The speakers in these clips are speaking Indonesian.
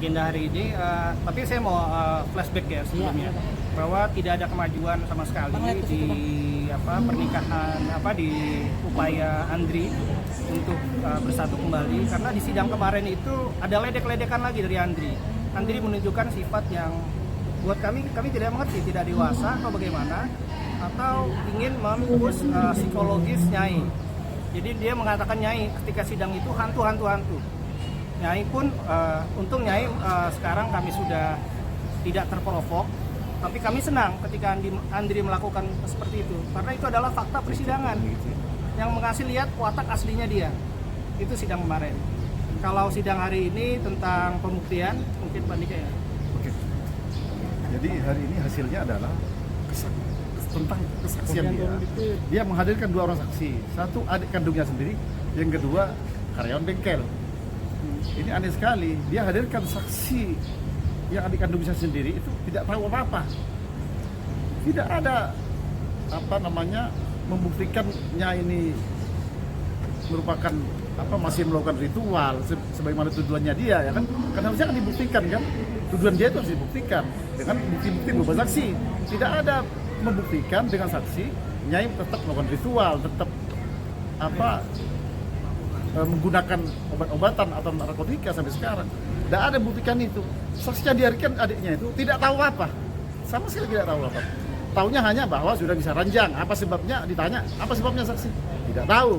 agenda hari ini, tapi saya mau flashback ya sebelumnya, bahwa tidak ada kemajuan sama sekali di pernikahan di upaya Andri untuk bersatu kembali, karena di sidang kemarin itu ada ledek-ledekan lagi dari Andri. Andri menunjukkan sifat yang buat kami tidak mengerti, tidak dewasa atau bagaimana, atau ingin memupus psikologis Nyai. Jadi dia mengatakan Nyai ketika sidang itu hantu. Nyai pun, untung Nyai sekarang kami sudah tidak terprovok, tapi kami senang ketika Andri melakukan seperti itu, karena itu adalah fakta persidangan yang mengasih lihat watak aslinya dia. Itu sidang kemarin. Kalau sidang hari ini tentang pembuktian, mungkin Pak Dika ya. Oke. Jadi hari ini hasilnya adalah tentang kesaksian dia. Dia menghadirkan 2 orang saksi, satu adik kandungnya sendiri, yang kedua karyawan bengkel. Ini aneh sekali, dia hadirkan saksi yang adik kandungnya sendiri itu tidak tahu apa-apa. Tidak ada membuktikannya ini merupakan masih melakukan ritual sebagaimana tujuannya dia, ya kan? Karena harusnya kan dibuktikan kan, tujuan dia itu harus dibuktikan dengan bukti-bukti berupa saksi. Tidak ada membuktikan dengan saksi, Nyai tetap melakukan ritual, tetap menggunakan obat-obatan atau narkotika sampai sekarang. Tidak ada buktikan itu. Saksinya dihadirkan adiknya itu tidak tahu apa, sama sekali tidak tahu apa. Taunya hanya bahwa sudah bisa ranjang. Apa sebabnya? Ditanya, apa sebabnya saksi? Tidak tahu.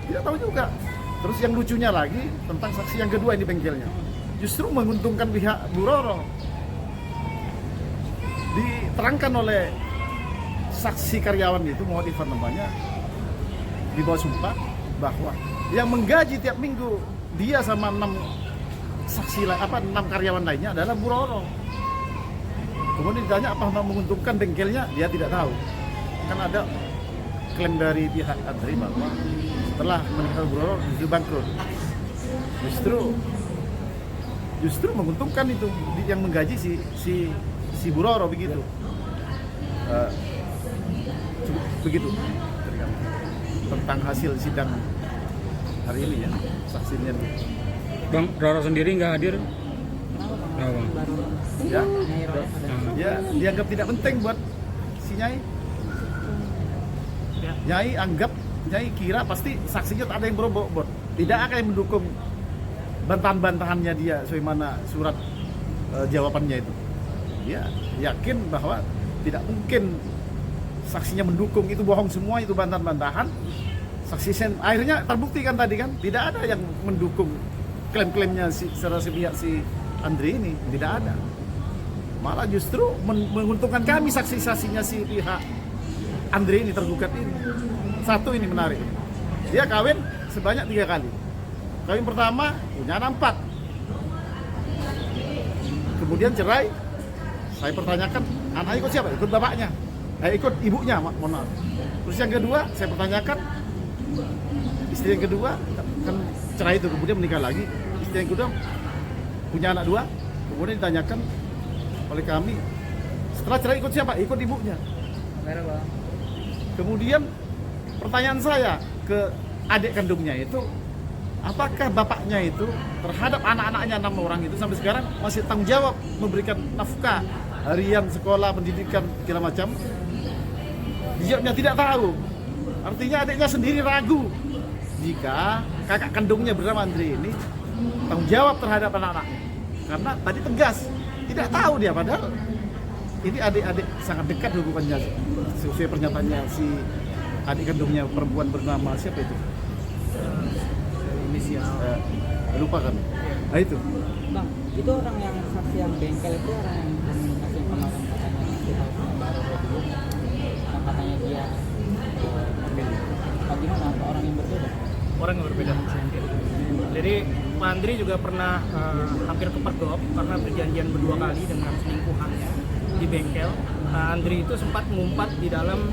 Tidak tahu juga. Terus yang lucunya lagi tentang saksi yang kedua ini bengkelnya, justru menguntungkan pihak Bu Roro. Diterangkan oleh saksi karyawan itu, Muhammad Irfan namanya, di bawah sumpah bahwa yang menggaji tiap minggu dia sama 6 karyawan lainnya adalah Bu Roro. Kemudian ditanya apa menguntungkan bengkelnya, dia tidak tahu. Kan ada klaim dari pihak Andri bahwa setelah meninggal Bu Roro justru bangkrut. Justru menguntungkan itu yang menggaji si Bu Roro begitu. Begitu tentang hasil sidang hari ini ya, saksinya. Bang Roro sendiri nggak hadir? Ya, dianggap tidak penting buat si Nyai. Nyai kira pasti saksinya tak ada yang berbobot, tidak akan yang mendukung bantahan-bantahannya dia sebagaimana surat jawabannya itu. Dia yakin bahwa tidak mungkin saksinya mendukung, itu bohong semua, itu bantahan-bantahan. Akhirnya terbukti kan tadi kan, tidak ada yang mendukung klaim-klaimnya secara sepihak si Andri ini, tidak ada. Malah justru menguntungkan kami saksi-saksinya si pihak Andri ini tergugat ini. Satu ini menarik, dia kawin sebanyak 3 kali. Kawin pertama punya anak 4, kemudian cerai. Saya pertanyakan, anaknya ikut siapa? Ikut bapaknya, ikut ibunya, mohon maaf. Terus yang kedua saya pertanyakan, istri yang kedua kan cerai itu, kemudian menikah lagi. Istri yang kedua punya anak 2, kemudian ditanyakan oleh kami, setelah cerai ikut siapa? Ikut ibunya. Kemudian pertanyaan saya ke adik kandungnya itu, apakah bapaknya itu terhadap anak-anaknya 6 orang itu sampai sekarang masih tanggung jawab memberikan nafkah harian, sekolah, pendidikan, segala macam? Dijawabnya tidak tahu. Artinya adiknya sendiri ragu jika kakak kandungnya bernama Andri ini tanggung jawab terhadap anak-anaknya. Karena tadi tegas, tidak tahu dia, padahal ini adik-adik sangat dekat hubungannya. Sesuai pernyataannya si adik kandungnya perempuan bernama siapa itu? Inisial. Lupa kan? Nah itu. Bang, itu orang yang saksi yang bengkel itu orang yang komunikasi yang kemarin katanya kita baru dulu, katanya dia bagaimana orang yang berbeda? Orang yang berbeda. Jadi Pak Andri juga pernah hampir kepergok karena perjanjian berdua kali dengan selingkuhannya di bengkel. Andri itu sempat mengumpat di dalam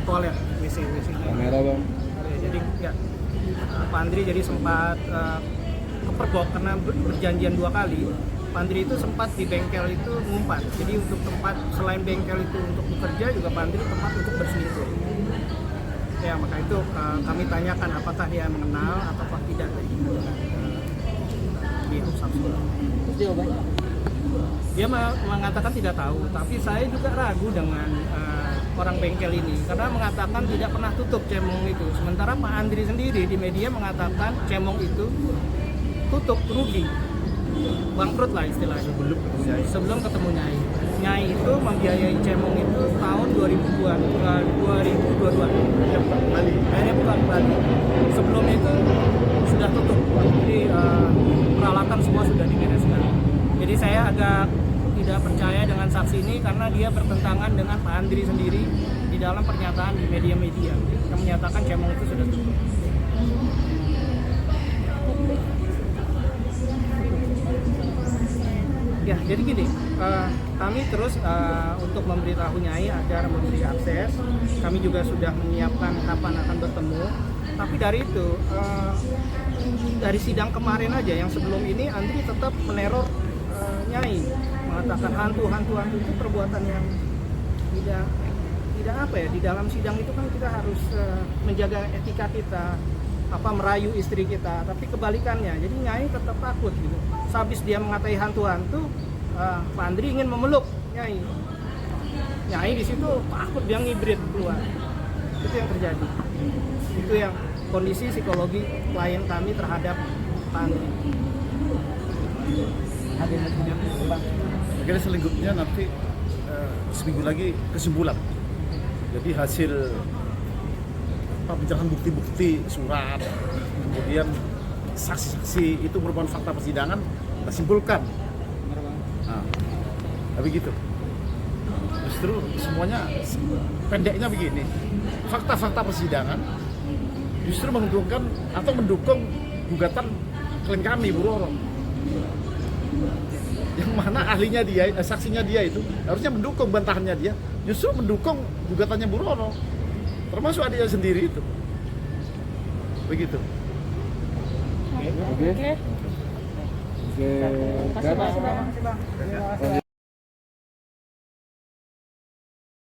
toilet WC. Kamera bang. Jadi ya, Pak Andri jadi sempat kepergok karena berjanjian 2 kali. Pak Andri itu sempat di bengkel itu mengumpat. Jadi untuk tempat selain bengkel itu untuk bekerja juga Pak Andri tempat untuk berselingkuh. Ya maka itu kami tanyakan apakah dia mengenal ataukah tidak dari pihak saksi. Terus jawabannya apa? Dia mengatakan tidak tahu, tapi saya juga ragu dengan orang bengkel ini karena mengatakan tidak pernah tutup cemong itu. Sementara Pak Andri sendiri di media mengatakan cemong itu tutup, rugi, bangkrut lah istilahnya. Sebelum ketemu Nyai. Nyai itu membiayai cemong itu tahun 2022. Akhirnya bukan Bali. Sebelum itu sudah tutup, jadi peralatan semua sudah dibereskan. Jadi saya agak tidak percaya dengan saksi ini karena dia bertentangan dengan Pak Andri sendiri di dalam pernyataan di media-media yang menyatakan cemong itu sudah tutup. Ya, jadi gini, kami terus untuk memberitahu Nyai agar memberi akses. Kami juga sudah menyiapkan kapan akan bertemu. Tapi dari itu, dari sidang kemarin aja yang sebelum ini, Andri tetap meneror Nyai, mengatakan hantu itu perbuatan yang tidak apa ya, di dalam sidang itu kan kita harus menjaga etika kita, merayu istri kita, tapi kebalikannya. Jadi Nyai tetap takut gitu. Habis dia mengatai hantu-hantu, Pak Andri ingin memeluk Nyai. Nyai di situ takut, dia ngibrit keluar. Itu yang terjadi. Itu yang kondisi psikologi klien kami terhadap Pak Andri. Akhirnya selanjutnya nanti seminggu lagi kesimpulan. Jadi hasil pencerahan bukti-bukti surat, kemudian saksi-saksi itu merupakan fakta persidangan, kita simpulkan. Nah, begitu. Justru semuanya pendeknya begini. Fakta-fakta persidangan justru menguntungkan atau mendukung gugatan klien kami, Bu Roro. Yang mana ahlinya dia, saksinya dia itu harusnya mendukung bantahannya dia, justru mendukung gugatannya Bu Roro. Termasuk adiknya sendiri itu. Begitu. Oke. Terima kasih, Bang.